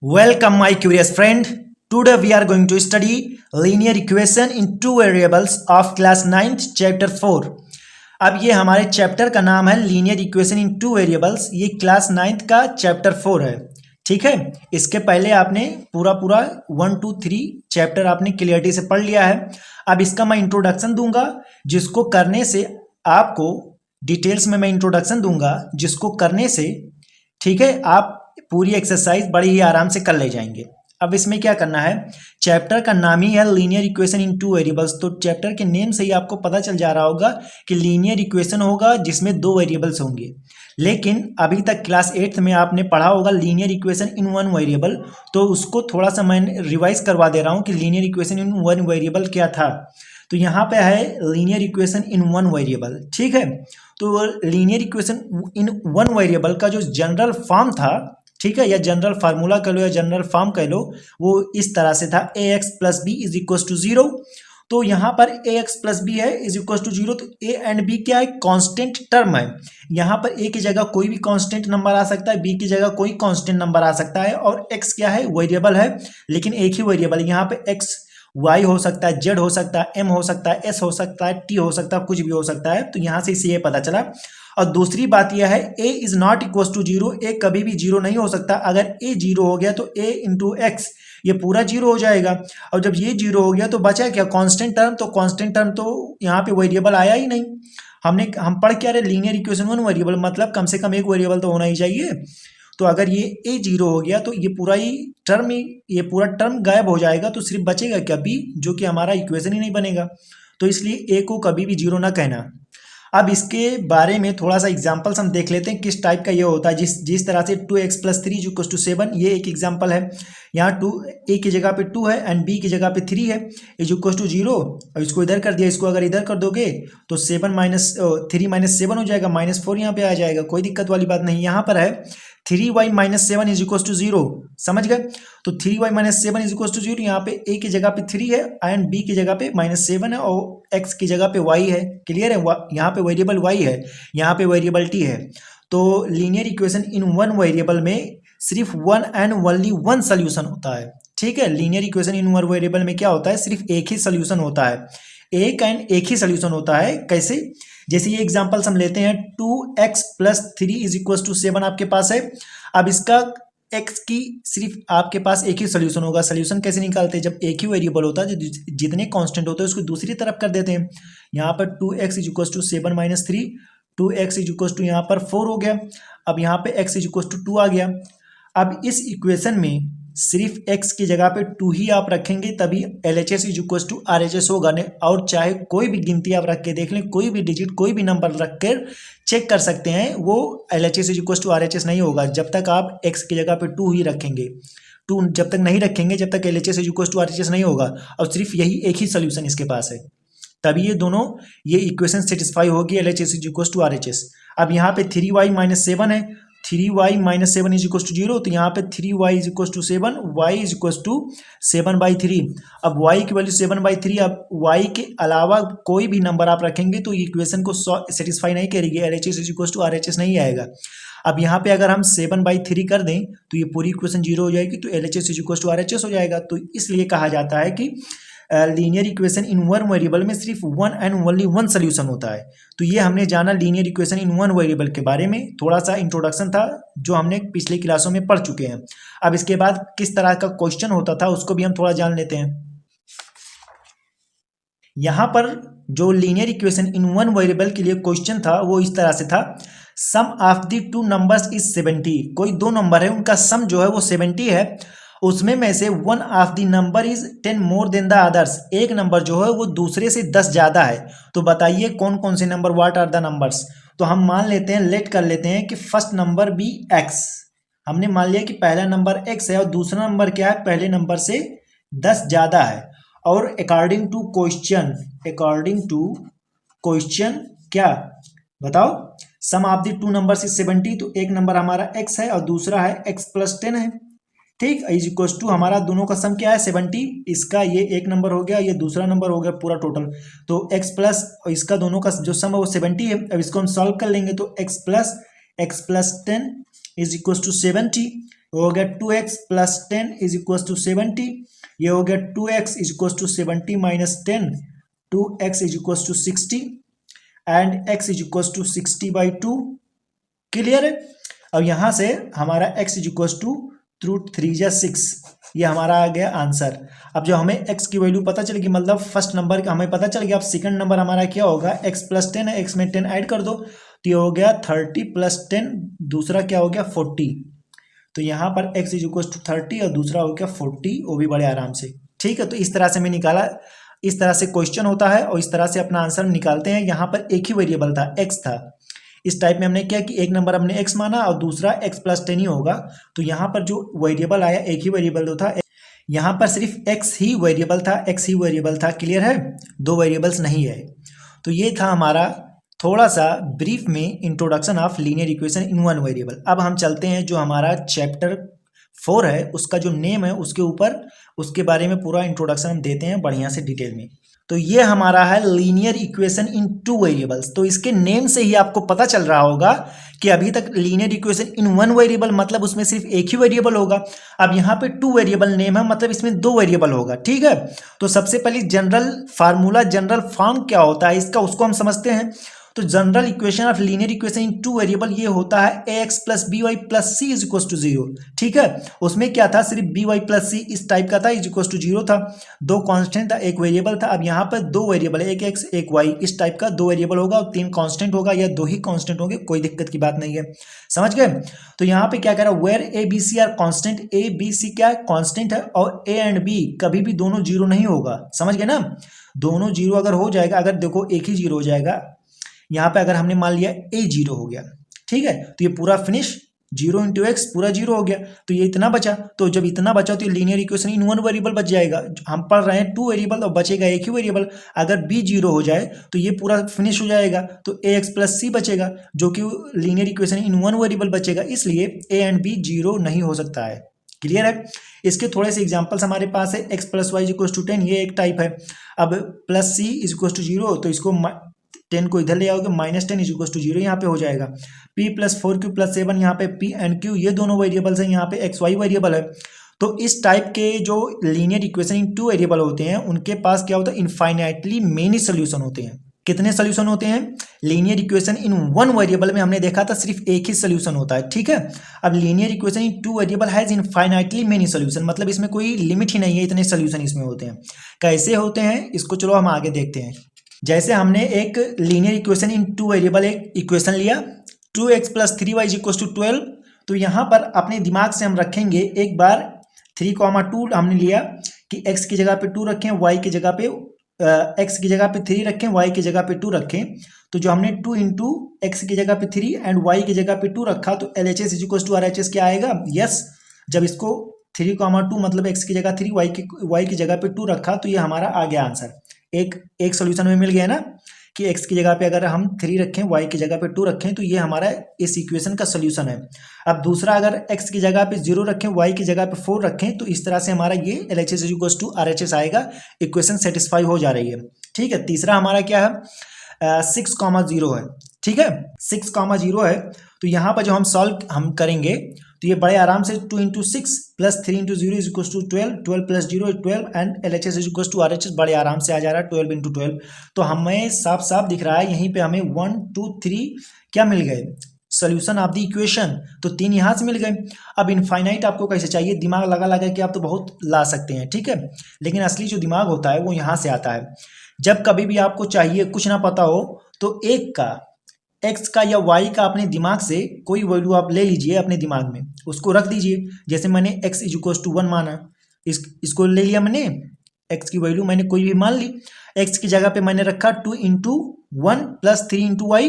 Welcome my curious friend. Today we are going to study linear equation in two variables of class 9th chapter 4. अब ये हमारे chapter का नाम है linear equation in two variables. ये class 9th का chapter 4 है। ठीक है, इसके पहले आपने पूरा 1 2 3 चैप्टर आपने क्लियरिटी से पढ़ लिया है। अब इसका मैं इंट्रोडक्शन दूंगा, जिसको करने से आपको डिटेल्स में मैं इंट्रोडक्शन दूंगा, जिसको करने से ठीक है आप पूरी एक्सरसाइज बड़ी ही आराम से कर ले जाएंगे। अब इसमें क्या करना है, चैप्टर का नाम ही है linear equation in two variables. तो चैप्टर के नेम से ही आपको पता चल जा रहा होगा कि लीनियर इक्वेशन होगा जिसमें दो वेरिएबल्स होंगे। लेकिन अभी तक क्लास 8th में आपने पढ़ा होगा linear equation in one variable, तो उसको थोड़ा सा मैं रिवाइज करवा दे रहा हूँ कि linear equation in one variable क्या था। तो यहाँ पे है linear equation in one variable. ठीक है, तो linear equation in one variable का जो जनरल फॉर्म था, ठीक है, या जनरल फार्मूला कह लो या जनरल फॉर्म कह लो, वो इस तरह से था a x plus b is equal to 0। तो यहाँ पर ए एक्स प्लस बी है इज इक्वल टू 0, तो ए एंड बी क्या है, कांस्टेंट टर्म है। यहाँ पर ए की जगह कोई भी कांस्टेंट नंबर आ सकता है, बी की जगह कोई कांस्टेंट नंबर आ सकता है, और एक्स क्या है, वेरिएबल है, लेकिन एक ही वेरिएबल। यहाँ पे एक्स वाई हो सकता है, जेड हो सकता है, एम हो सकता है, एस हो सकता है, टी हो सकता है, कुछ भी हो सकता है। तो यहाँ से इसे ये पता चला। और दूसरी बात यह है ए इज नॉट इक्वल टू 0, ए कभी भी 0 नहीं हो सकता। अगर ए 0 हो गया तो ए इंटू एक्स ये पूरा 0 हो जाएगा। और जब ये 0 हो गया तो बचा क्या, कांस्टेंट टर्म। तो कांस्टेंट टर्म तो यहाँ पे वेरिएबल आया ही नहीं। हम पढ़ क्या रहे, लीनियर इक्वेशन वन वेरिएबल, मतलब कम से कम एक वेरिएबल तो होना ही चाहिए। तो अगर ये ए 0 हो गया तो ये पूरा टर्म गायब हो जाएगा, तो सिर्फ बचेगा क्या, बी, जो कि हमारा इक्वेशन ही नहीं बनेगा। तो इसलिए ए को कभी भी 0 ना कहना। अब इसके बारे में थोड़ा सा एग्जाम्पल्स हम देख लेते हैं किस टाइप का ये होता है। जिस तरह से 2x + 3 = 7, ये एक एग्जाम्पल है। यहाँ 2 ए की जगह पे 2 है एंड बी की जगह पे 3 है, इज इक्वल टू 0। अब इसको इधर कर दिया, इसको अगर इधर कर दोगे तो 3 - 7 हो जाएगा, -4 यहाँ पे आ जाएगा, कोई दिक्कत वाली बात नहीं। यहाँ पर है 3y - 7 इज इक्वल टू 0, समझ गए। तो 3y - 7 इज इक्वल टू 0, यहाँ पे a की जगह पे 3 है एंड b की जगह पे -7 है और x की जगह पे y है। क्लियर है, यहाँ पे वेरिएबल y है, यहाँ पे वेरिएबल t है। तो linear equation in one variable में सिर्फ one and only one solution होता है। ठीक है, linear equation in one variable में क्या होता है, सिर्फ एक ही सोल्यूशन होता है, एक ही सोल्यूशन होता है। कैसे, जैसे ये एग्जांपल्स हम लेते हैं, 2x + 3 इज इक्वल टू 7 आपके पास है। अब इसका x की सिर्फ आपके पास एक ही सोल्यूशन होगा। सोल्यूशन कैसे निकालते हैं, जब एक ही वेरिएबल होता है, जितने कांस्टेंट होते हैं उसको दूसरी तरफ कर देते हैं। यहाँ पर 2x is equal to 7 - 3, 2x is equal to यहाँ पर 4 हो गया। अब यहाँ पे x इज इक्वल टू 2 आ गया। अब इस इक्वेशन में सिर्फ x की जगह पे 2 ही आप रखेंगे, तभी LHS is equal to RHS होगा। नहीं, और चाहे कोई भी गिनती आप रख के देख लें, कोई भी डिजिट, कोई भी नंबर रख कर चेक कर सकते हैं, वो LHS is equal to RHS नहीं होगा जब तक आप x की जगह पे 2 ही रखेंगे। 2 जब तक नहीं रखेंगे, जब तक LHS is equal to RHS नहीं होगा। और सिर्फ यही एक ही सोल्यूशन इसके पास है, तभी ये इक्वेशन सेटिस्फाई होगी, LHS is equal to RHS। अब यहाँ पे 3y - 7 है, 3y - 7 इज इक्वल टू 0, तो यहाँ पे 3y is equal to 7, y is equal to 7/3। अब y की वैल्यू 7/3, अब y के अलावा कोई भी नंबर आप रखेंगे तो ये इक्वेशन को सेटिस्फाई नहीं करेगी, LHS is equal to RHS नहीं आएगा। अब यहाँ पे अगर हम 7/3 कर दें तो ये पूरी इक्वेशन 0 हो जाएगी, तो LHS is equal to RHS हो जाएगा। तो इसलिए कहा जाता है कि linear equation in one variable में सिर्फ one and only one solution होता है। तो ये हमने जाना linear equation in one variable के बारे में, थोड़ा सा इंट्रोडक्शन था जो हमने पिछले क्लासों में पढ़ चुके हैं। अब इसके बाद किस तरह का क्वेश्चन होता था उसको भी हम थोड़ा जान लेते हैं। यहाँ पर जो linear equation in one variable के लिए क्वेश्चन था वो इस तरह से था, sum of the two numbers is 70। कोई दो नंबर है, उनका सम जो है वो 70 है, उसमें में से one of the number is 10 more than the others. एक नंबर जो है वो दूसरे से 10 ज़्यादा है। तो बताइए कौन कौन से number, what are the numbers. तो हम मान लेते हैं, लेट कर लेते हैं कि फर्स्ट नंबर बी एक्स। हमने मान लिया कि पहला नंबर एक्स है और दूसरा नंबर क्या है, पहले नंबर से 10 ज़्यादा है। और अकॉर्डिंग टू क्वेश्चन क्या बताओ, sum of the two numbers is 70। तो एक नंबर हमारा एक्स है और दूसरा है एक्स प्लस 10 है। ठीक, इज इक्वल टू हमारा दोनों का सम क्या है, 70। इसका ये एक नंबर हो गया, ये दूसरा नंबर हो गया, पूरा टोटल। तो x प्लस इसका दोनों का जो सम है वो 70 है। अब इसको हम सॉल्व कर लेंगे तो x plus 10 is equal to 70। हो गया 2x plus 10 is equal to 70, ये हो गया 2x is equal to 70 minus 10, 2x is equal to 60 and x is equal to 60/2। Clear है। अब यहां से हमारा x इज इक्वल टू √3 × 6, ये हमारा आ गया आंसर। अब जो हमें x की वैल्यू पता चलेगी, मतलब फर्स्ट नंबर का हमें पता चल गया। अब सेकंड नंबर हमारा क्या होगा, x प्लस 10 है, x में 10 ऐड कर दो तो ये हो गया 30 प्लस 10, दूसरा क्या हो गया 40। तो यहाँ पर x इज इक्वल टू 30 और दूसरा हो गया 40, वो भी बड़े आराम से। ठीक है, तो इस तरह से मैं निकाला, इस तरह से क्वेश्चन होता है और इस तरह से अपना आंसर निकालते हैं। यहाँ पर एक ही वेरिएबल था, x था। इस टाइप में हमने क्या कि एक नंबर हमने x माना और दूसरा x प्लस 10 ही होगा। तो यहाँ पर जो वेरिएबल आया एक ही वेरिएबल तो था, यहाँ पर सिर्फ x ही वेरिएबल था, x ही वेरिएबल था। क्लियर है, दो वेरिएबल्स नहीं है। तो ये था हमारा थोड़ा सा ब्रीफ में introduction of linear equation in one variable. अब हम चलते हैं जो हमारा चैप्टर 4 है, उसका जो नेम है उसके ऊपर, उसके बारे में पूरा इंट्रोडक्शन हम देते हैं बढ़िया से डिटेल में। तो ये हमारा है linear equation in two variables. तो इसके नेम से ही आपको पता चल रहा होगा कि अभी तक linear equation in one variable मतलब उसमें सिर्फ एक ही वेरिएबल होगा। अब यहाँ पे टू वेरिएबल नेम है, मतलब इसमें दो वेरिएबल होगा। ठीक है, तो सबसे पहले जनरल फार्मूला, जनरल फॉर्म क्या होता है इसका, उसको हम समझते हैं। तो general equation of linear equation in two variable ये होता है ax plus b y plus c is equal to 0। ठीक है, उसमें क्या था, सिर्फ बी वाई प्लस सी इस टाइप का था, इज इक्वल टू 0 था। दो कांस्टेंट था, एक वेरिएबल था। अब यहाँ पर दो वेरिएबल है, एक x एक y, इस टाइप का दो वेरिएबल होगा और तीन कांस्टेंट होगा, या दो ही कांस्टेंट होंगे, कोई दिक्कत की बात नहीं है। समझ गए। तो यहाँ पे क्या कह रहा है, where a b c are constant, a b c क्या है, कांस्टेंट है, और ए एंड बी कभी भी दोनों जीरो नहीं होगा। समझ गए ना, दोनों जीरो अगर हो जाएगा, अगर देखो एक ही जीरो हो जाएगा, यहाँ पे अगर हमने मान लिया a 0 हो गया, ठीक है, तो ये पूरा फिनिश, 0 इंटू एक्स पूरा 0 हो गया, तो ये इतना बचा। तो जब इतना बचा तो ये linear equation in one variable बच जाएगा। हम पढ़ रहे हैं टू वेरिएबल और बचेगा एक ही वेरिएबल। अगर b 0 हो जाए तो ये पूरा फिनिश हो जाएगा, तो ax प्लस सी बचेगा, जो कि linear equation in one variable बचेगा, इसलिए a एंड b 0 नहीं हो सकता है। क्लियर है। इसके थोड़े से एग्जांपल्स हमारे पास है, x plus y equal to 10, ये एक टाइप है। अब plus c is equal to 0, तो इसको 10 को इधर ले आओगे, माइनस 10 इज इक्वल टू 0 यहाँ पे हो जाएगा। p प्लस 4q प्लस 7, यहाँ पे p एंड q ये दोनों वेरिएबल्स हैं, यहाँ पे x y वेरिएबल है। तो इस टाइप के जो linear equation in two variable होते हैं, उनके पास क्या होता है, इनफाइनाइटली मेनी सोल्यूशन होते हैं। कितने सोल्यूशन होते हैं, linear equation in one variable में हमने देखा था सिर्फ एक ही सोल्यूशन होता है। ठीक है, अब linear equation in two variable has infinitely many solution, मतलब इसमें कोई लिमिट ही नहीं है, इतने सोल्यूशन इसमें होते हैं। कैसे होते हैं इसको चलो हम आगे देखते हैं। जैसे हमने एक linear equation in two variable एक इक्वेशन लिया, 2x plus 3y is equal to 12। तो यहाँ पर अपने दिमाग से हम रखेंगे एक बार 3,2 हमने लिया कि x की जगह पे 2 रखें, y की जगह पे x की जगह पे 3 रखें, y की जगह पे 2 रखें। तो जो हमने 2 इंटू एक्स की जगह पे 3 एंड y की जगह पे 2 रखा, तो LHS is equal to RHS क्या आएगा, यस। जब इसको 3,2 मतलब x की जगह 3 y की जगह पे 2 रखा, तो ये हमारा आ गया आंसर। एक सोल्यूशन में मिल गया ना कि x की जगह पे अगर हम 3 रखें, y की जगह पे 2 रखें, तो ये हमारा इस इक्वेशन का सोल्यूशन है। अब दूसरा, अगर x की जगह पे 0 रखें, y की जगह पे 4 रखें, तो इस तरह से हमारा ये LHS is equal to RHS आएगा, इक्वेशन सेटिस्फाई हो जा रही है। ठीक है, तीसरा हमारा क्या है, 6,0 है। ठीक है, 6,0 है। तो यहाँ पर जो हम सॉल्व हम करेंगे, तो ये बड़े आराम से 2 into 6 plus 3 into 0 is equal to 12, 12 plus 0 is 12 and LHS is equal to RHS बड़े आराम से आ जा रहा है, 12 इंटू 12। तो हमें साफ साफ दिख रहा है यहीं पे हमें 1 2 3 क्या मिल गए, सोल्यूशन ऑफ द इक्वेशन। तो 3 यहाँ से मिल गए। अब इनफाइनाइट आपको कैसे चाहिए, दिमाग लगा लगा के आप तो बहुत ला सकते हैं, ठीक है, लेकिन असली जो दिमाग होता है वो यहाँ से आता है। जब कभी भी आपको चाहिए कुछ ना पता हो, तो एक का x का या y का अपने दिमाग से कोई वैल्यू आप ले लीजिए, अपने दिमाग में उसको रख दीजिए। जैसे मैंने x इज इक्वल टू 1 माना, इसको ले लिया मैंने, x की वैल्यू मैंने कोई भी मान ली, x की जगह पे मैंने रखा 2 into 1 plus 3 into y.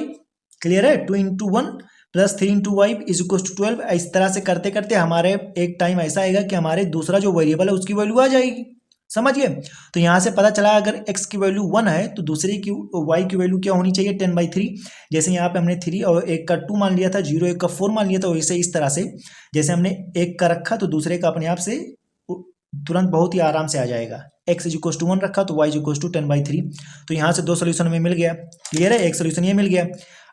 Clear है, 2 into 1 plus 3 into y is equal to 12। इस तरह से करते करते हमारे एक टाइम ऐसा आएगा कि हमारे दूसरा जो वेरिएबल है उसकी वैल्यू आ जाएगी। समझिए, तो यहाँ से पता चला अगर x की वैल्यू 1 है तो दूसरे की y की वैल्यू क्या होनी चाहिए, 10/3। जैसे यहाँ पे हमने 3 और 1 का 2 मान लिया था, 0 1 का 4 मान लिया था, वैसे इस तरह से जैसे हमने 1 का रखा तो दूसरे का अपने आप से तुरंत बहुत ही आराम से आ जाएगा। x इज इक्वल टू 1 रखा तो y इज इक्वल टू 10/3। तो यहाँ से दो सोल्यूशन में मिल गया। क्लियर है, एक सोल्यूशन ये मिल गया।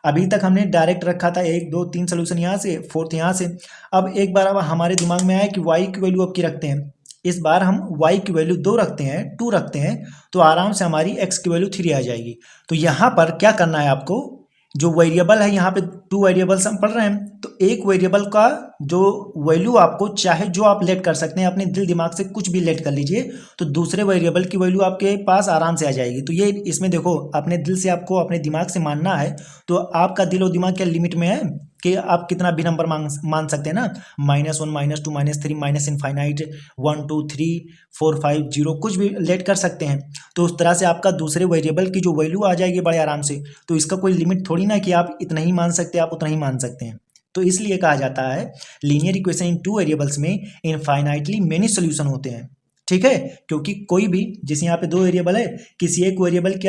अभी तक हमने डायरेक्ट रखा था 1 2 3 सोल्यूशन यहाँ से, फोर्थ यहाँ से। अब एक बार अब हमारे दिमाग में आया कि y की वैल्यू अब की रखते हैं। इस बार हम y की वैल्यू 2 रखते हैं, 2 रखते हैं, तो आराम से हमारी x की वैल्यू 3 आ जाएगी। तो यहाँ पर क्या करना है आपको, जो वेरिएबल है यहाँ पे 2 वेरिएबल्स हम पढ़ रहे हैं, तो एक वेरिएबल का जो वैल्यू आपको चाहे जो आप लेट कर सकते हैं, अपने दिल दिमाग से कुछ भी लेट कर लीजिए, तो दूसरे वेरिएबल की वैल्यू आपके पास आराम से आ जाएगी। तो ये इसमें देखो, अपने दिल से आपको अपने दिमाग से मानना है, तो आपका दिल और दिमाग क्या लिमिट में है कि आप कितना भी नंबर मान सकते हैं ना, -1 -2 -3 माइनस इनफाइनाइट 1 2 3 4 5 0 कुछ भी लेट कर सकते हैं। तो उस तरह से आपका दूसरे वेरिएबल की जो वैल्यू आ जाएगी बड़े आराम से। तो इसका कोई लिमिट थोड़ी ना कि आप इतना ही मान सकते हैं, आप उतना ही मान सकते हैं। तो इसलिए कहा जाता है लीनियर इक्वेशन इन 2 वेरिएबल्स में इनफाइनाइटली मेनी सोल्यूशन होते हैं। ठीक है, क्योंकि कोई भी, जैसे यहाँ पे 2 वेरिएबल है, किसी एक वेरिएबल की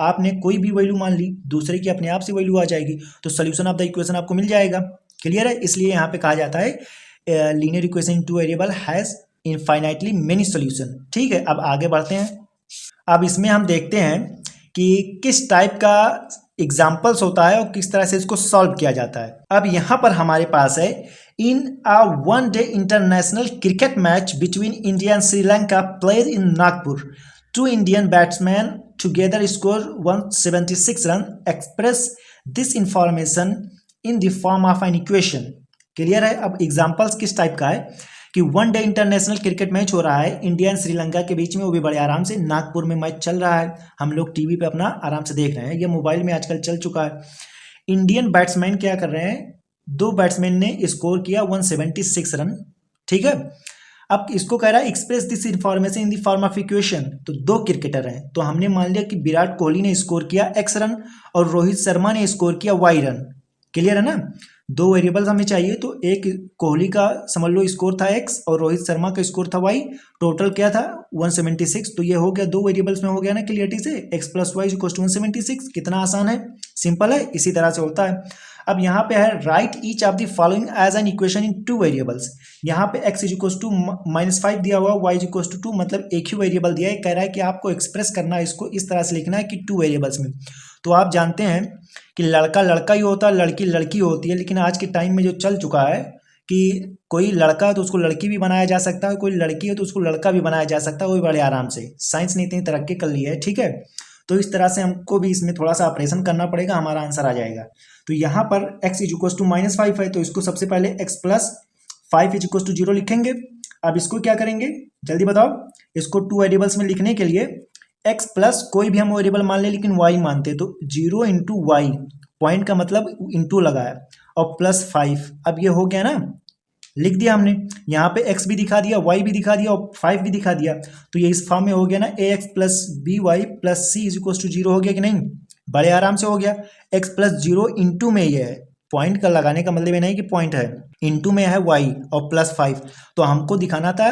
आपने कोई भी वैल्यू मान ली, दूसरे की अपने आप से वैल्यू आ जाएगी, तो सोल्यूशन ऑफ द इक्वेशन आपको मिल जाएगा। क्लियर है? इसलिए यहाँ पे कहा जाता है linear equation in 2 variable has infinitely many solution. ठीक है, अब आगे बढ़ते हैं। अब इसमें हम देखते हैं कि किस टाइप का एग्जाम्पल्स होता है और किस तरह से इसको सॉल्व किया जाता है। अब यहाँ पर हमारे पास है, इन अ 1 day international cricket match between India and Sri Lanka played in Nagpur, 2 Indian batsman together score 176 run, express this information in the form of an equation. Clear है? अब एग्जाम्पल्स किस टाइप का है कि 1 डे इंटरनेशनल क्रिकेट मैच हो रहा है इंडिया एंड श्रीलंका के बीच में, वो भी बड़े आराम से नागपुर में मैच चल रहा है, हम लोग टीवी पे अपना आराम से देख रहे हैं, ये मोबाइल में आजकल चल चुका है। इंडियन बैट्समैन क्या कर रहे हैं, 2 बैट्समैन ने स्कोर किया 176 रन। ठीक है, अब इसको कह रहा है express this information in the form of equation. तो 2 क्रिकेटर हैं, तो हमने मान लिया कि विराट कोहली ने स्कोर किया x रन और रोहित शर्मा ने स्कोर किया y रन। क्लियर है ना? 2 वेरिएबल्स हमें चाहिए, तो एक कोहली का समझ लो स्कोर था x और रोहित शर्मा का स्कोर था y, टोटल क्या था 176। तो ये हो गया 2 वेरिएबल्स में हो गया ना क्लियरिटी से, x + y = 176। कितना आसान है, सिंपल है, इसी तरह से होता है। अब यहाँ पे है write each of the following as an equation in 2 variables. यहाँ पे x = -5 दिया हुआ, y = 2, मतलब एक ही वेरिएबल दिया है, कह रहा है कि आपको एक्सप्रेस करना है, इसको इस तरह से लिखना है कि 2 वेरिएबल्स में। तो आप जानते हैं कि लड़का लड़का ही होता है, लड़की लड़की होती है, लेकिन आज के टाइम में जो चल चुका है कि कोई लड़का है तो उसको लड़की भी बनाया जा सकता है, कोई लड़की है तो उसको लड़का भी बनाया जा सकता है, वो भी बड़े आराम से। साइंस ने इतनी तरक्की कर ली है। ठीक है, तो इस तरह से हमको भी इसमें थोड़ा सा ऑपरेशन करना पड़ेगा, हमारा आंसर आ जाएगा। तो यहाँ पर x = -5 है, तो इसको सबसे पहले x + 5 = 0 लिखेंगे। अब इसको क्या करेंगे, जल्दी बताओ। इसको 2 वेरिएबल्स में लिखने के लिए x प्लस कोई भी हम वेरिएबल मान ले, लेकिन y मानते, तो 0 × y, पॉइंट का मतलब इंटू लगा है, और +5। अब ये हो गया ना, लिख दिया हमने, यहाँ पे x भी दिखा दिया, y भी दिखा दिया और 5 भी दिखा दिया। तो ये इस फॉर्म में हो गया ना, ax + by + c = 0 हो गया कि नहीं? बड़े आराम से हो गया। x + 0 इंटू में ये है, पॉइंट का लगाने का मतलब ये नहीं कि पॉइंट है, इंटू में है y और +5। तो हमको दिखाना था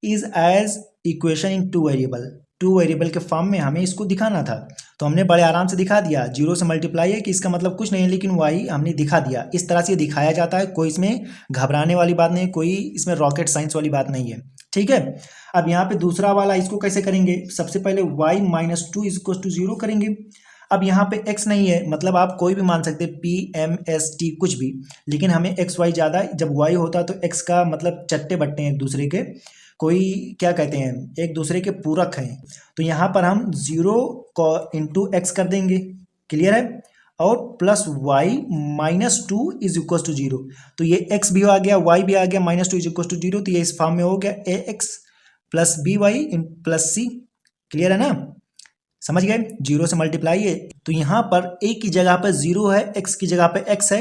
is as equation in 2 variable, 2 variable के फॉर्म में हमें इसको दिखाना था। तो हमने बड़े आराम से दिखा दिया, 0 से मल्टीप्लाई है कि इसका मतलब कुछ नहीं है, लेकिन y हमने दिखा दिया। इस तरह से दिखाया जाता है, कोई इसमें घबराने वाली बात नहीं है, कोई इसमें रॉकेट साइंस वाली बात नहीं है। ठीक है, अब यहाँ पे दूसरा वाला इसको कैसे करेंगे, सबसे पहले y - 2 = 0 करेंगे। अब यहाँ पे x नहीं है, मतलब आप कोई भी मान सकते हैं, p m s t कुछ भी, लेकिन हमें x y ज़्यादा, जब y होता तो x का मतलब चट्टे बट्टे हैं एक दूसरे के, कोई क्या कहते हैं, एक दूसरे के पूरक हैं। तो यहाँ पर हम 0 को इंटू x कर देंगे। क्लियर है? और +y - 2 = 0। तो ये x भी आ गया, y भी आ गया, -2 = 0। तो ये इस फॉर्म में हो गया ax + by + c। क्लियर है ना? समझ गए? 0 से मल्टीप्लाई है, तो यहाँ पर a की जगह पर 0 है, x की जगह पे x है,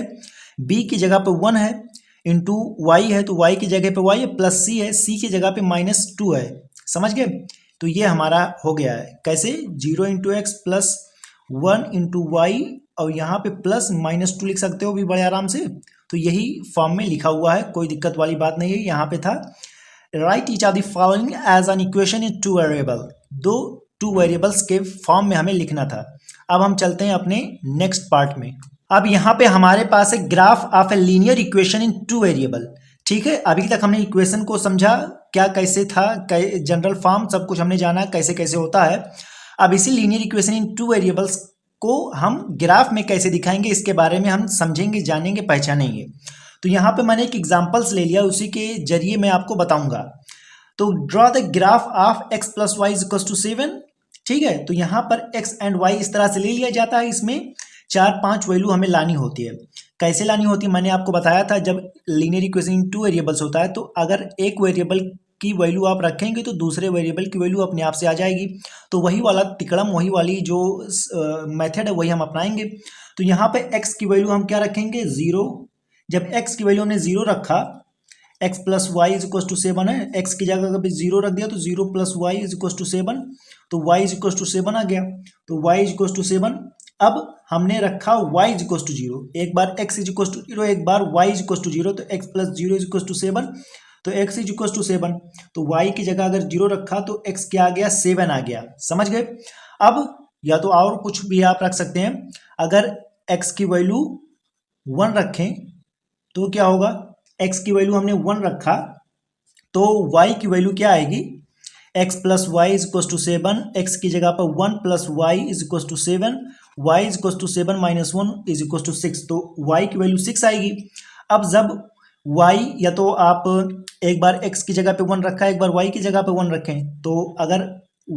b की जगह पे 1 है, इंटू y है, तो y की जगह पे y है, प्लस c है, c की जगह पे -2 है। समझ गए? तो ये हमारा हो गया है, कैसे, 0 × x + 1 × y, और यहाँ पे प्लस -2 लिख सकते हो भी बड़े आराम से। तो यही फॉर्म में लिखा हुआ है, कोई दिक्कत वाली बात नहीं है। यहाँ पे था write each of the following as an equation in 2 variable, 2 variables के फॉर्म में हमें लिखना था। अब हम चलते हैं अपने नेक्स्ट पार्ट में। अब यहाँ पे हमारे पास है graph of a linear equation in 2 variable. ठीक है, अभी तक हमने इक्वेशन को समझा, क्या कैसे था, जनरल फॉर्म सब कुछ हमने जाना कैसे कैसे होता है। अब इसी लीनियर इक्वेशन इन 2 वेरिएबल्स को हम ग्राफ में कैसे दिखाएंगे इसके बारे में हम समझेंगे, जानेंगे, पहचानेंगे। तो यहाँ पे मैंने एक एग्जाम्पल्स ले लिया, उसी के जरिए मैं आपको बताऊंगा। तो draw the graph of x plus y equal to 7। ठीक है, तो यहाँ पर x एंड y इस तरह से ले लिया जाता है। इसमें 4-5 वैल्यू हमें लानी होती है। कैसे लानी होती है मैंने आपको बताया था, जब लीनियर इक्वेशन इन 2 वेरिएबल्स होता है तो अगर एक वेरिएबल की वैल्यू आप रखेंगे तो दूसरे वेरिएबल की वैल्यू अपने आप से आ जाएगी। तो वही वाला तिकड़म, वही वाली जो मेथड है वही हम अपनाएंगे। तो यहाँ पे x की वैल्यू हम क्या रखेंगे, 0। जब x की वैल्यू हमने 0 रखा, x plus y is equal to 7 है, x की जगह कभी 0 रख दिया तो 0 plus y is equal to 7, तो y इज इक्वल टू 7 आ गया। तो y इज इक्वल टू 7। अब हमने रखा y इज इक्वल टू 0, एक बार x इज इक्वल टू 0, एक बार y इज इक्वल टू 0, तो x plus 0 is equal to 7, तो x इज इक्वल टू 7। तो y की जगह अगर 0 रखा तो x क्या आ गया, 7 आ गया। समझ गए। अब या तो और कुछ भी आप रख सकते हैं। अगर x की वैल्यू 1 रखें तो क्या होगा, x की वैल्यू हमने 1 रखा तो y की वैल्यू क्या आएगी, x plus y is equal to 7, x की जगह पर 1 plus y is equal to 7, y is equal to 7 minus 1 is equal to 6, तो y की वैल्यू 6 आएगी। अब जब y, या तो आप एक बार x की जगह पे 1 रखा है, एक बार y की जगह पे 1 रखें, तो अगर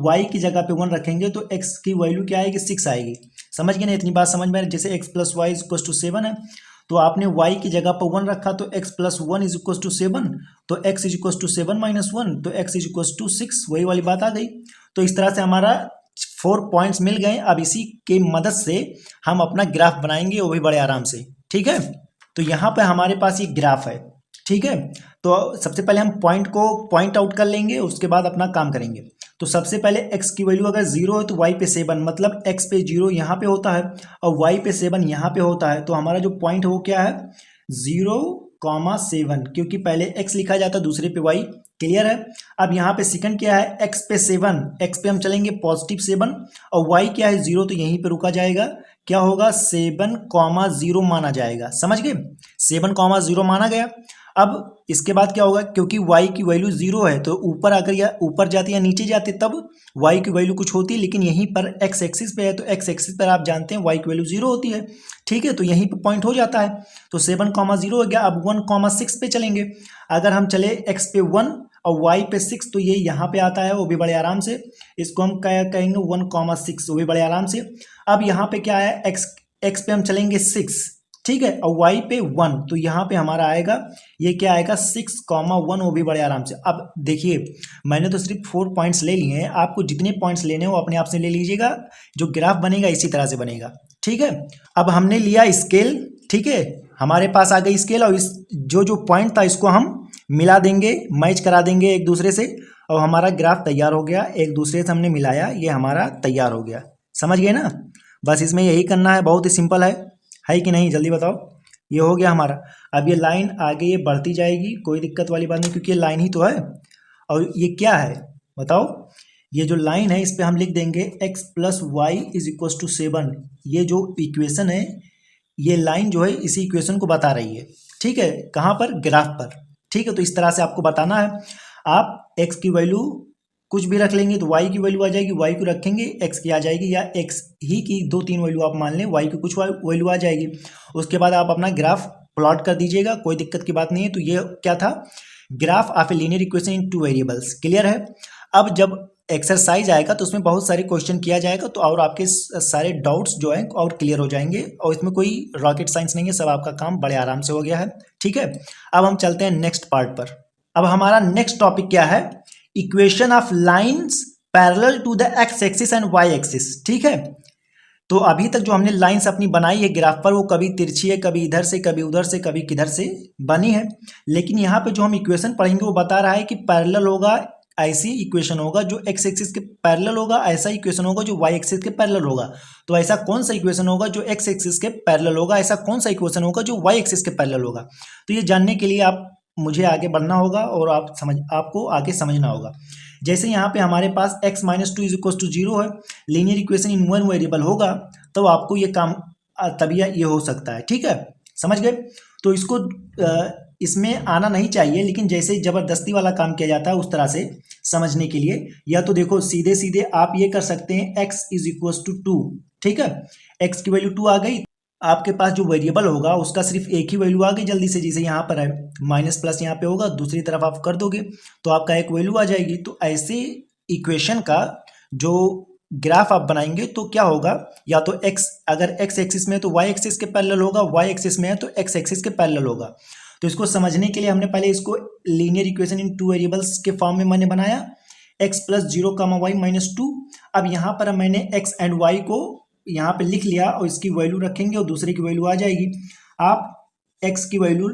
y की जगह पे 1 रखेंगे तो x की वैल्यू क्या आएगी, 6 आएगी। समझ गए ना, इतनी बात समझ में। जैसे x plus y is equal to 7 है, तो आपने y की जगह पर 1 रखा तो x plus 1 is equal to 7, तो x is equal to 7 minus 1, तो x इज इक्वल टू 6, वही वाली बात आ गई। तो इस तरह से हमारा 4 पॉइंट्स मिल गए। अब इसी के मदद से हम अपना ग्राफ बनाएंगे, वो भी बड़े आराम से। ठीक है, तो यहाँ पे हमारे पास ये ग्राफ है। ठीक है, तो सबसे पहले हम पॉइंट को पॉइंट आउट कर लेंगे, उसके बाद अपना काम करेंगे। तो सबसे पहले x की वैल्यू अगर 0 है तो y पे 7, मतलब x पे 0 यहाँ पे होता है और y पे 7 यहाँ पे होता है। तो हमारा जो पॉइंट है वो क्या है, 0,7, क्योंकि पहले x लिखा जाता है दूसरे पे y। क्लियर है। अब यहाँ पे सेकंड क्या है, x पे 7, x पे हम चलेंगे पॉजिटिव 7 और y क्या है 0, तो यहीं पे रुका जाएगा। क्या होगा, 7,0 माना जाएगा। समझ गए, 7,0 माना गया। अब इसके बाद क्या होगा, क्योंकि y की वैल्यू 0 है तो ऊपर अगर या ऊपर जाती या नीचे जाते तब y की वैल्यू कुछ होती है, लेकिन यहीं पर x एक्सिस पे है तो x एक्सिस पर आप जानते हैं y की वैल्यू 0 होती है। ठीक है, तो यहीं पे पॉइंट हो जाता है। तो 7,0 हो गया। अब 1,6 पे चलेंगे। अगर हम चले x पे 1 और y पे 6 तो ये यहाँ पे आता है, वो भी बड़े आराम से। इसको हम क्या कहेंगे, 1,6, वो भी बड़े आराम से। अब यहाँ पे क्या है, x पे हम चलेंगे 6, ठीक है, और y पे 1, तो यहाँ पे हमारा आएगा, ये क्या आएगा 6,1, वो भी बड़े आराम से। अब देखिए, मैंने तो सिर्फ 4 पॉइंट्स ले लिए हैं, आपको जितने पॉइंट्स लेने हो अपने आप से ले लीजिएगा। जो ग्राफ बनेगा इसी तरह से बनेगा। ठीक है, अब हमने लिया स्केल। ठीक है, हमारे पास आ गई स्केल और इस जो पॉइंट था इसको हम मिला देंगे, मैच करा देंगे एक दूसरे से, और हमारा ग्राफ तैयार हो गया। एक दूसरे से हमने मिलाया, ये हमारा तैयार हो गया। समझ गए ना, बस इसमें यही करना है, बहुत ही सिंपल है कि नहीं, जल्दी बताओ। ये हो गया हमारा। अब ये लाइन आगे ये बढ़ती जाएगी, कोई दिक्कत वाली बात नहीं, क्योंकि ये लाइन ही तो है। और ये क्या है बताओ, ये जो लाइन है इस पर हम लिख देंगे x plus y is equal to 7। ये जो इक्वेशन है, ये लाइन जो है इसी इक्वेशन को बता रही है। ठीक है, कहाँ पर, ग्राफ पर। ठीक है, तो इस तरह से आपको बताना है। आप x की वैल्यू कुछ भी रख लेंगे तो y की वैल्यू आ जाएगी, y को रखेंगे x की आ जाएगी, या x ही की 2-3 वैल्यू आप मान लें, y की कुछ वैल्यू आ जाएगी। उसके बाद आप अपना ग्राफ प्लॉट कर दीजिएगा, कोई दिक्कत की बात नहीं है। तो ये क्या था, graph of a linear equation in 2 variables. Clear है। अब जब एक्सरसाइज आएगा तो उसमें बहुत सारे क्वेश्चन किया जाएगा, तो और आपके सारे डाउट्स जो हैं और क्लियर हो जाएंगे, और इसमें कोई रॉकेट साइंस नहीं है, सब आपका काम बड़े आराम से हो गया है। ठीक है, अब हम चलते हैं नेक्स्ट पार्ट पर। अब हमारा नेक्स्ट टॉपिक क्या है, equation of lines parallel to the x axis and y axis. ठीक है, तो अभी तक जो हमने लाइंस अपनी बनाई है ग्राफ पर, वो कभी तिरछी है, कभी इधर से, कभी उधर से, कभी किधर से बनी है। लेकिन यहाँ पे जो हम इक्वेशन पढ़ेंगे वो बता रहा है कि पैरेलल होगा, ऐसी इक्वेशन होगा जो एक्स एक्सिस के पैरेलल होगा, ऐसा इक्वेशन होगा जो वाई एक्सिस के पैरेलल होगा। तो ऐसा कौन सा इक्वेशन होगा जो एक्स एक्सिस के पैरेलल होगा, ऐसा कौन सा इक्वेशन होगा जो वाई एक्सिस के पैरेलल होगा। तो ये जानने के लिए आप मुझे आगे बढ़ना होगा और आपको आगे समझना होगा। जैसे यहाँ पे हमारे पास x minus 2 is equal to 0 है, लीनियर इक्वेशन इन 1 वेरिएबल होगा, तो आपको ये काम तभी ये हो सकता है। ठीक है, समझ गए। तो इसको इसमें आना नहीं चाहिए, लेकिन जैसे जबरदस्ती वाला काम किया जाता है उस तरह से समझने के लिए, या तो देखो सीधे सीधे आप ये कर सकते हैं x इज इक्वल टू 2, ठीक है, x की वैल्यू 2 आ गई, आपके पास जो वेरिएबल होगा उसका सिर्फ एक ही वैल्यू आ गई जल्दी से, जैसे यहाँ पर है माइनस प्लस यहाँ पे होगा, दूसरी तरफ आप कर दोगे तो आपका एक वैल्यू आ जाएगी। तो ऐसे इक्वेशन का जो ग्राफ आप बनाएंगे तो क्या होगा, या तो x अगर x एक्सिस में है तो y एक्सिस के पैरेलल होगा, y एक्सिस में है तो x एक्सिस के पैरेलल होगा। तो इसको समझने के लिए हमने पहले इसको linear equation in two variables के फॉर्म में मैंने बनाया, x प्लस 0 y माइनस 2। अब यहाँ पर मैंने x एंड y को यहाँ पे लिख लिया और इसकी वैल्यू रखेंगे और दूसरे की वैल्यू आ जाएगी। आप x की वैल्यू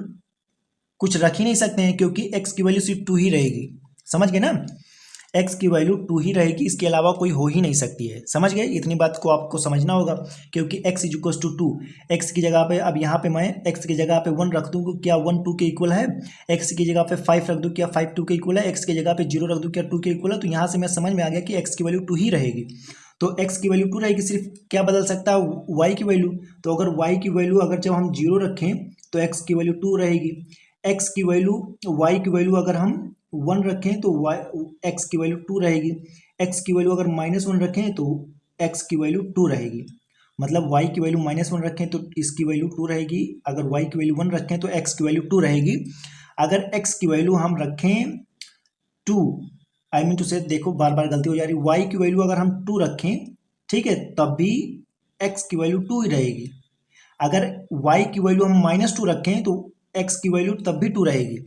कुछ रख ही नहीं सकते हैं क्योंकि x की वैल्यू सिर्फ 2 ही रहेगी, समझ गए ना, x की वैल्यू 2 ही रहेगी, इसके अलावा कोई हो ही नहीं सकती है। समझ गए, इतनी बात को आपको समझना होगा क्योंकि x is equal to 2, x की जगह पे अब यहाँ पे मैं x की जगह पे 1 रख दूँ क्या 1 2 के इक्वल है, x की जगह पे 5 रख दूँ क्या 5 2 के इक्वल है, x की जगह पे 0 रख दूँ क्या 2 के इक्वल है। तो यहाँ से मैं समझ में आ गया कि x की वैल्यू 2 ही रहेगी। तो x की वैल्यू 2 रहेगी, सिर्फ क्या बदल सकता है y की वैल्यू। तो अगर y की वैल्यू अगर जब हम 0 रखें तो x की वैल्यू 2 रहेगी, x की वैल्यू y की वैल्यू अगर हम 1 रखें तो x की वैल्यू 2 रहेगी, x की वैल्यू अगर -1 रखें तो x की वैल्यू 2 रहेगी। मतलब y की वैल्यू -1 रखें तो इसकी वैल्यू 2 रहेगी, अगर y की वैल्यू 1 रखें तो x की वैल्यू 2 रहेगी। अगर x की वैल्यू हम रखें 2, आई मीन टू से, देखो बार बार गलती हो जा रही, y की वैल्यू अगर हम 2 रखें, ठीक है, तब भी x की वैल्यू 2 ही रहेगी। अगर y की वैल्यू हम -2 रखें तो x की वैल्यू तब भी 2 रहेगी।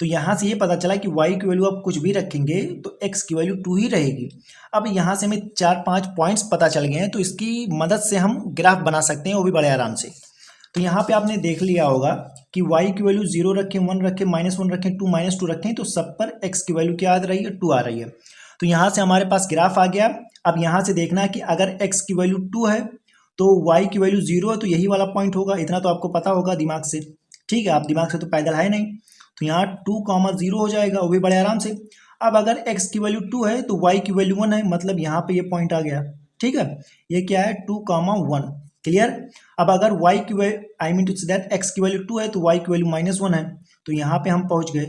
तो यहाँ से ये पता चला कि y की वैल्यू आप कुछ भी रखेंगे तो x की वैल्यू 2 ही रहेगी। अब यहाँ से हमें 4-5 पॉइंट्स पता चल गए हैं, तो इसकी मदद से हम ग्राफ बना सकते हैं, वो भी बड़े आराम से। तो यहाँ पे आपने देख लिया होगा कि y की वैल्यू 0 रखें, 1 रखें, -1 रखें, 2 -2 रखें तो सब पर x की वैल्यू क्या आ रही है, 2 आ रही है। तो यहाँ से हमारे पास ग्राफ आ गया। अब यहाँ से देखना है कि अगर x की वैल्यू 2 है तो y की वैल्यू 0 है, तो यही वाला पॉइंट होगा, इतना तो आपको पता होगा दिमाग से, ठीक है, आप दिमाग से तो पैदल है नहीं। तो यहाँ 2, 0 हो जाएगा, वो भी बड़े आराम से। अब अगर x की वैल्यू 2 है तो y की वैल्यू 1 है, मतलब यहाँ पे ये पॉइंट आ गया, ठीक है, ये क्या है 2, 1, क्लियर। अब अगर y की value I mean to say that x की वैल्यू 2 है तो y की वैल्यू -1 है, तो यहाँ पे हम पहुँच गए,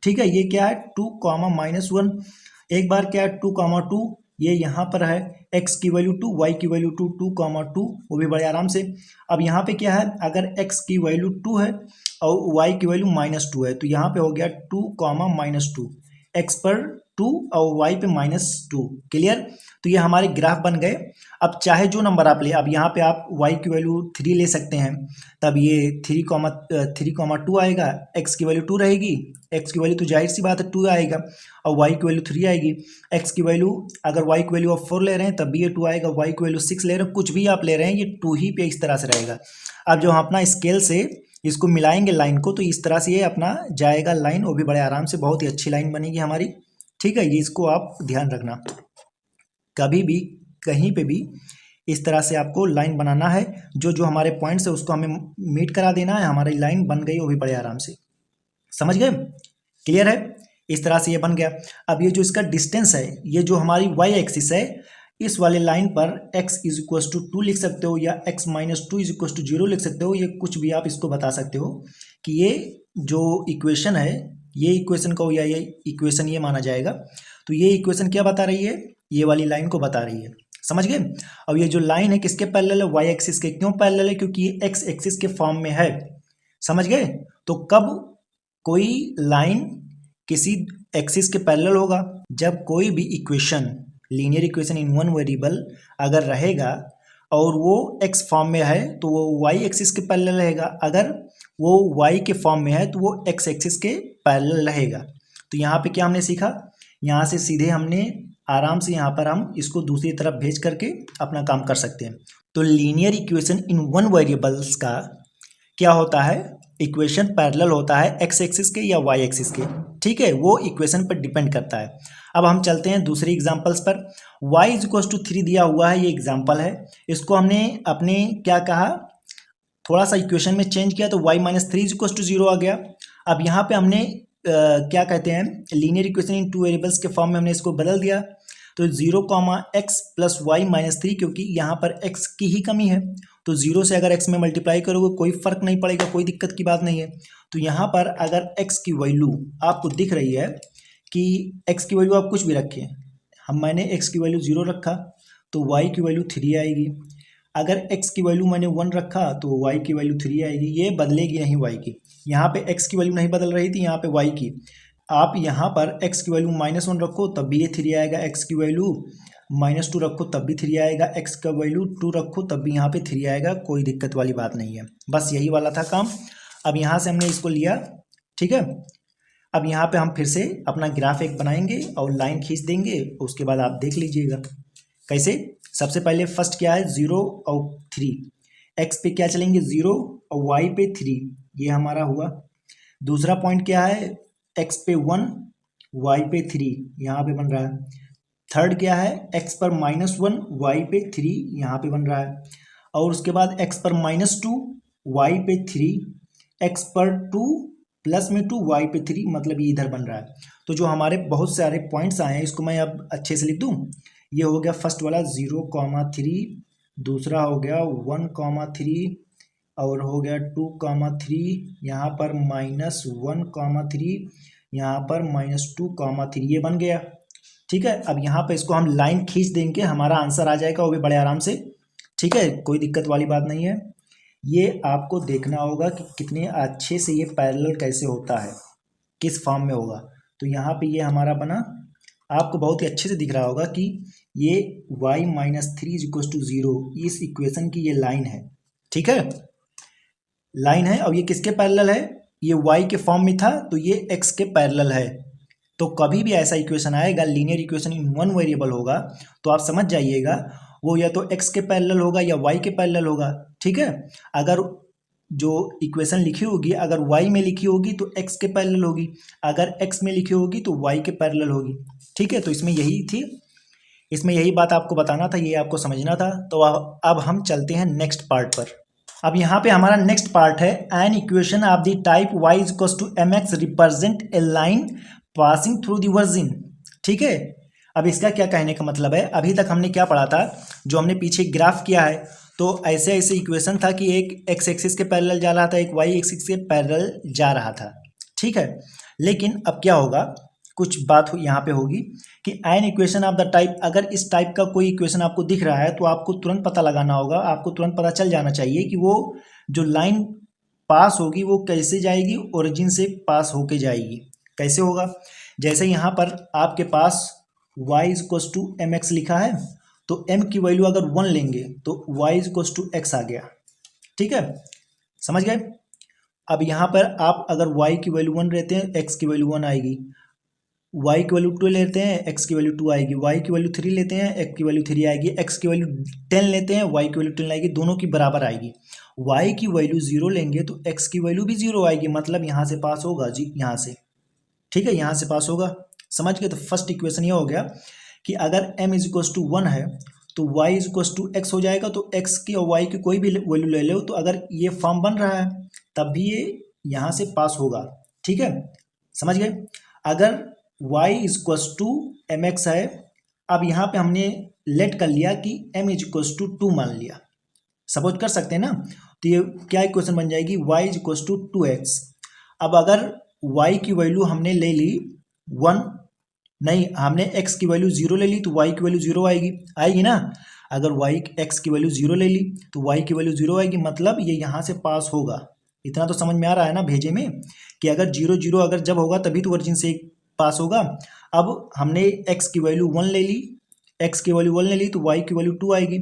ठीक है। ये क्या है 2, -1, एक बार क्या है 2, 2, ये यहाँ पर है x की वैल्यू 2, y की वैल्यू 2, 2, 2, वो भी बड़े आराम से। अब यहाँ पे क्या है, अगर x की वैल्यू 2 है और y की वैल्यू -2 है तो यहाँ पे हो गया 2, -2, x पर 2 और y पे -2, क्लियर। तो ये हमारे ग्राफ बन गए। अब चाहे जो नंबर आप ले, अब यहाँ पे आप y की वैल्यू 3 ले सकते हैं, तब ये 3, 2 आएगा, x की वैल्यू 2 रहेगी, x की वैल्यू तो जाहिर सी बात है 2 आएगा, और y की वैल्यू 3 आएगी। x की वैल्यू अगर y की वैल्यू आप 4 ले रहे हैं तब भी ये 2 आएगा, y की वैल्यू 6 ले रहे हैं, कुछ भी आप ले रहे हैं ये 2 ही पे इस तरह से रहेगा। अब जो हम अपना स्केल से इसको मिलाएंगे लाइन को, तो इस तरह से ये अपना जाएगा लाइन, वो भी बड़े आराम से, बहुत ही अच्छी लाइन बनेगी हमारी, ठीक है। ये इसको आप ध्यान रखना, कभी भी कहीं पे भी इस तरह से आपको लाइन बनाना है, जो जो हमारे पॉइंट्स है उसको हमें मीट करा देना है, हमारी लाइन बन गई, वो भी बड़े आराम से, समझ गए, क्लियर है। इस तरह से ये बन गया। अब ये जो इसका डिस्टेंस है, ये जो हमारी y एक्सिस है, इस वाले लाइन पर x इज इक्वल टू 2 लिख सकते हो या x -2 इज इक्वल टू 0 लिख सकते हो, ये कुछ भी आप इसको बता सकते हो कि ये जो इक्वेशन है, ये इक्वेशन को या ये इक्वेशन ये माना जाएगा। तो ये इक्वेशन क्या बता रही है, ये वाली लाइन को बता रही है, समझ गए। अब ये जो लाइन है किसके पैरेलल है, y एक्सिस के। क्यों पैरेलल है, क्योंकि ये x एक्सिस के फॉर्म में है, समझ गए। तो कब कोई लाइन किसी एक्सिस के पैरेलल होगा, जब कोई भी equation, linear equation in one variable अगर रहेगा और वो x फॉर्म में है तो वो y एक्सिस के पैरेलल रहेगा, अगर वो y के फॉर्म में है तो वो x एक्सिस के पैरेलल रहेगा। तो यहाँ पे क्या हमने सीखा, यहाँ से सीधे हमने आराम से यहाँ पर हम इसको दूसरी तरफ भेज करके अपना काम कर सकते हैं। तो linear equation in one variables का क्या होता है, इक्वेशन पैरेलल होता है x एक्सिस के या y एक्सिस के, ठीक है, वो इक्वेशन पर डिपेंड करता है। अब हम चलते हैं दूसरी एग्जांपल्स पर। y इज इक्वल टू 3 दिया हुआ है, ये एग्जांपल है, इसको हमने अपने क्या कहा, थोड़ा सा इक्वेशन में चेंज किया तो y -3 इज इक्वल टू 0 आ गया। अब यहाँ पे हमने क्या कहते हैं, linear equation in two variables के फॉर्म में हमने इसको बदल दिया, तो 0, x प्लस y -3, क्योंकि यहाँ पर x की ही कमी है, तो 0 से अगर x में मल्टीप्लाई करोगे कोई फर्क नहीं पड़ेगा, कोई दिक्कत की बात नहीं है। तो यहाँ पर अगर x की वैल्यू आपको दिख रही है कि x की वैल्यू आप कुछ भी रखें, मैंने x की वैल्यू 0 रखा तो y की वैल्यू 3 आएगी। अगर x की वैल्यू मैंने 1 रखा तो y की वैल्यू 3 आएगी, ये बदलेगी नहीं y की। यहाँ पे x की वैल्यू नहीं बदल रही थी, यहाँ पे y की। आप यहाँ पर x की वैल्यू -1 रखो तब भी ये 3 आएगा, x की वैल्यू -2 रखो तब भी 3 आएगा, x का वैल्यू 2 रखो तब भी यहाँ पे 3 आएगा, कोई दिक्कत वाली बात नहीं है। बस यही वाला था काम। अब यहाँ से हमने इसको लिया, ठीक है। अब यहाँ पे हम फिर से अपना ग्राफ एक बनाएंगे और लाइन खींच देंगे, उसके बाद आप देख लीजिएगा कैसे। सबसे पहले फर्स्ट क्या है, 0 और 3, x पे क्या चलेंगे 0 और y पे 3, ये हमारा हुआ। दूसरा पॉइंट क्या है, x पे 1 y पे 3, यहाँ पे बन रहा है। थर्ड क्या है, x पर -1 y पे 3, यहाँ पे बन रहा है। और उसके बाद x पर -2 y पे 3, x पर 2 प्लस में 2 y पे 3, मतलब ये इधर बन रहा है। तो जो हमारे बहुत सारे पॉइंट्स आए हैं इसको मैं अब अच्छे से लिख दूं। ये हो गया फर्स्ट वाला 0,3, दूसरा हो गया 1,3, और हो गया 2,3, यहाँ पर -1,3, यहाँ पर -2,3, ये बन गया, ठीक है। अब यहाँ पे इसको हम लाइन खींच देंगे, हमारा आंसर आ जाएगा, वो भी बड़े आराम से, ठीक है, कोई दिक्कत वाली बात नहीं है। ये आपको देखना होगा कि कितने अच्छे से ये पैरेलल कैसे होता है, किस फॉर्म में होगा। तो यहाँ पे ये हमारा बना, आपको बहुत ही अच्छे से दिख रहा होगा कि ये y - 3 = 0, इस इक्वेशन की ये लाइन है, ठीक है, लाइन है। और ये किसके पैरेलल है, ये y के फॉर्म में था तो ये x के पैरेलल है। तो कभी भी ऐसा इक्वेशन आएगा, linear equation in one variable होगा, तो आप समझ जाइएगा वो या तो x के पैरेलल होगा या y के पैरेलल होगा, ठीक है। अगर जो इक्वेशन लिखी होगी अगर y में लिखी होगी तो x के पैरेलल होगी, अगर x में लिखी होगी तो y के पैरेलल होगी, ठीक है। तो इसमें यही थी, इसमें यही बात आपको बताना था, ये आपको समझना था। तो अब हम चलते हैं नेक्स्ट पार्ट पर। अब यहाँ पे हमारा नेक्स्ट पार्ट है, an equation of the type y = mx represent a line passing through the virgin, ठीक है। अब इसका क्या कहने का मतलब है, अभी तक हमने क्या पढ़ा था, जो हमने पीछे ग्राफ किया है, तो ऐसे ऐसे इक्वेशन था कि एक x एक्सिस के पैरेलल जा रहा था, एक y एक्सिस के पैरेलल जा रहा था, ठीक है। लेकिन अब क्या होगा, कुछ बात यहाँ पे होगी कि an equation of the type, अगर इस टाइप का कोई इक्वेशन आपको दिख रहा है तो आपको तुरंत पता लगाना होगा, आपको तुरंत पता चल जाना चाहिए कि वो जो लाइन पास होगी वो कैसे जाएगी, ओरिजिन से पास होके जाएगी। कैसे होगा, जैसे यहाँ पर आपके पास y = mx लिखा है, तो m की वैल्यू अगर 1 लेंगे तो y = x आ गया, ठीक है, समझ गए। अब यहाँ पर आप अगर y की वैल्यू 1 लेते हैं, x की वैल्यू 1 आएगी, y की वैल्यू 2 लेते हैं, x की वैल्यू 2 आएगी, y की वैल्यू 3 लेते हैं, x की वैल्यू 3 आएगी, x की वैल्यू 10 लेते हैं, y की वैल्यू 10 आएगी, दोनों की बराबर आएगी। y की वैल्यू 0 लेंगे तो x की वैल्यू भी 0 आएगी, मतलब यहाँ से पास होगा जी, यहाँ से, ठीक है, यहाँ से पास होगा, समझ गए। तो फर्स्ट इक्वेशन ये हो गया कि अगर m = 1 है तो y = x हो जाएगा, तो x की और y की कोई भी वैल्यू ले लो, तो अगर ये फॉर्म बन रहा है तब भी ये यहाँ से पास होगा, ठीक है, समझ गए। अगर y = mx है, अब यहाँ पे हमने लेट कर लिया कि m = 2 मान लिया, सपोज कर सकते हैं ना, तो ये क्या इक्वेशन बन जाएगी, y = 2x। अब अगर y की वैल्यू हमने ले ली 1, नहीं हमने x की वैल्यू 0 ले ली तो y की वैल्यू 0 आएगी ना। अगर x की वैल्यू 0 ले ली तो y की वैल्यू 0 आएगी, मतलब ये यहाँ से पास होगा। इतना तो समझ में आ रहा है ना भेजे में, कि अगर 0 0 अगर जब होगा तभी तो ओरिजिन से पास होगा। अब हमने x की वैल्यू 1 ले ली, x की वैल्यू 1 ले ली तो y की वैल्यू 2 आएगी,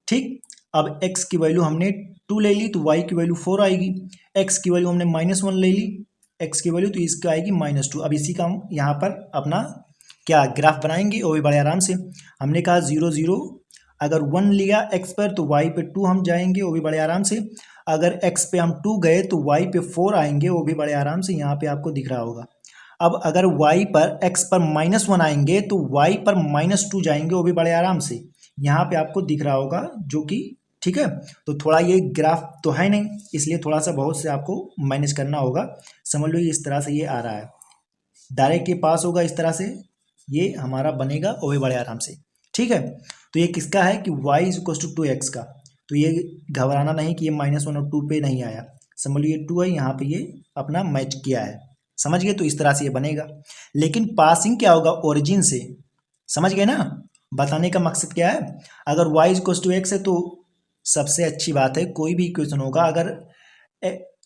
ठीक। अब x की वैल्यू हमने 2 ले ली तो y की वैल्यू 4 आएगी, x की वैल्यू हमने -1 ले ली, x की वैल्यू तो इसका आएगी -2। अब इसी का हम यहाँ पर अपना क्या ग्राफ बनाएंगे, वो भी बड़े आराम से। हमने कहा 0 0, अगर 1 लिया x पर तो y पे 2 हम जाएंगे, वो भी बड़े आराम से। अगर x पे हम 2 गए तो y पे 4 आएंगे, वो भी बड़े आराम से, यहाँ पे आपको दिख रहा होगा। अब अगर y पर x पर -1 आएंगे तो y पर -2 जाएंगे, वो भी बड़े आराम से, यहाँ पे आपको दिख रहा होगा, जो कि ठीक है। तो थोड़ा ये ग्राफ तो है नहीं, इसलिए थोड़ा सा बहुत से आपको मैनेज करना होगा। समझ लो इस तरह से ये आ रहा है, डायरेक्ट ये पास होगा, इस तरह से ये हमारा बनेगा, वो भी बड़े आराम से, ठीक है। तो ये किसका है कि y = 2x का, तो ये घबराना नहीं कि ये -1 और 2 पे नहीं आया, समझ लो ये 2 है, यहाँ पे ये अपना मैच किया है, समझ गए। तो इस तरह से ये बनेगा, लेकिन पासिंग क्या होगा, ओरिजिन से, समझ गए ना। बताने का मकसद क्या है, अगर y = x है तो सबसे अच्छी बात है, कोई भी इक्वेशन होगा अगर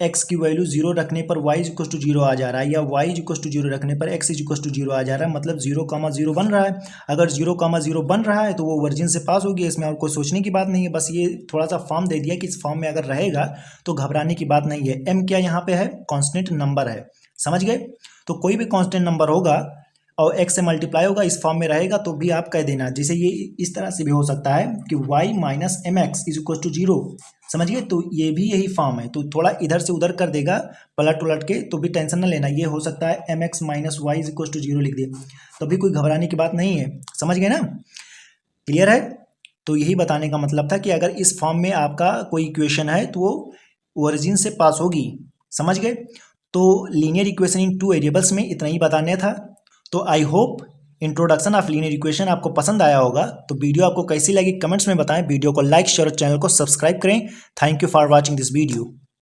एक्स की वैल्यू 0 रखने पर y इक्वल टू 0 आ जा रहा है या y इक्वल टू 0 रखने पर x इक्वल टू 0 आ जा रहा है, मतलब 0,0 बन रहा है। अगर 0,0 बन रहा है तो वो वर्जिन से पास होगी, इसमें और कोई सोचने की बात नहीं है। बस ये थोड़ा सा फॉर्म दे दिया कि इस फॉर्म में अगर रहेगा तो घबराने की बात नहीं है। m क्या यहाँ पे है, कॉन्स्टेंट नंबर है, समझ गए। तो कोई भी कॉन्स्टेंट नंबर होगा और x से मल्टीप्लाई होगा, इस फॉर्म में रहेगा तो भी आप कह देना। जैसे ये इस तरह से भी हो सकता है कि y minus m x is equal to 0, समझिए। तो ये भी यही फॉर्म है, तो थोड़ा इधर से उधर कर देगा पलट उलट के, तो भी टेंशन ना लेना। ये हो सकता है m x minus y is equal to 0 लिख दे, तो भी कोई घबराने की बात नहीं है, समझ गए ना, क्लियर है। तो यही बताने का मतलब था कि अगर इस फॉर्म में आपका कोई इक्वेशन है तो वो ओरिजिन से पास होगी, समझ गए। तो linear equation in two variables में इतना ही बताने था। तो I hope introduction of linear equation आपको पसंद आया होगा। तो वीडियो आपको कैसी लगी कमेंट्स में बताएं। वीडियो को लाइक शेयर और चैनल को सब्सक्राइब करें। Thank you for watching this video.